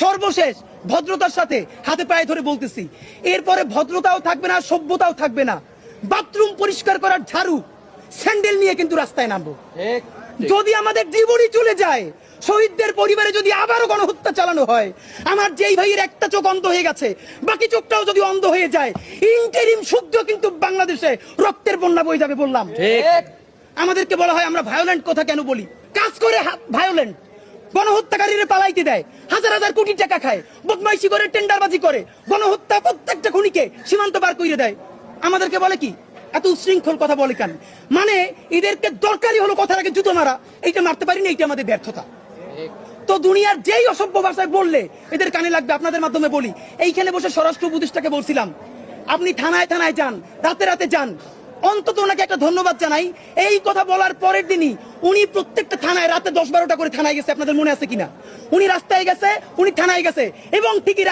সর্বশেষ ভদ্রতার সাথে হাতে পায়ে ধরে বলতেছি, এরপরে ভদ্রতাও থাকবে না, সভ্যতাও থাকবে না। বাথরুম পরিষ্কার করার ঝাড়ু স্যান্ডেল নিয়ে কিন্তু রাস্তায় নামবো। যদি আমাদের জীবনই চলে যায়, শহীদদের পরিবারে যদি আবারও গণহত্যা চালানো হয়, আমার যেই ভাইয়ের একটা চোখ অন্ধ হয়ে গেছে বাকি চোখটাও যদি অন্ধ হয়ে যায়, ইন্টারিম শুদ্ধ কিন্তু বাংলাদেশে রক্তের বন্যা বয়ে যাবে। বললাম আমাদেরকে বলা হয় আমরা ভায়োলেন্ট কথা কেন বলি, কাজ করে ভায়োলেন্ট। গণহত্যাকারীরা পালাইতে দেয়, হাজার হাজার কোটি টাকা খায়, বদমাইশি করে, টেন্ডারবাজি করে, গণহত্যা প্রত্যেকটা খুনিকে সীমান্ত পার করে দেয়। আমাদেরকে বলে কি এত উশৃঙ্খল কথা বলে কেন? মানে এদেরকে দরকারই হলো কথার আগে জুতো মারা, এইটা মারতে পারিনি, এইটা আমাদের ব্যর্থতা। তো দুনিয়ার যেই অসভ্য ভাষায় বললে এদের কানে লাগবে। আপনাদের মাধ্যমে বলি, এইখানে বসে স্বরাষ্ট্র উপদেষ্টাকে বলছিলাম আপনি থানায় থানায় যান, রাতে রাতে যান, অন্তত ওনাকে একটা ধন্যবাদ জানাই। এই কথা বলার পরের দিনই উনি প্রত্যেকটা থানায় রাতে 10-12টা করে থানায় গেছে। আপনাদের মনে আছে কিনা? উনি রাস্তায় গেছে, উনি থানায় গেছে, এবং ঠিকই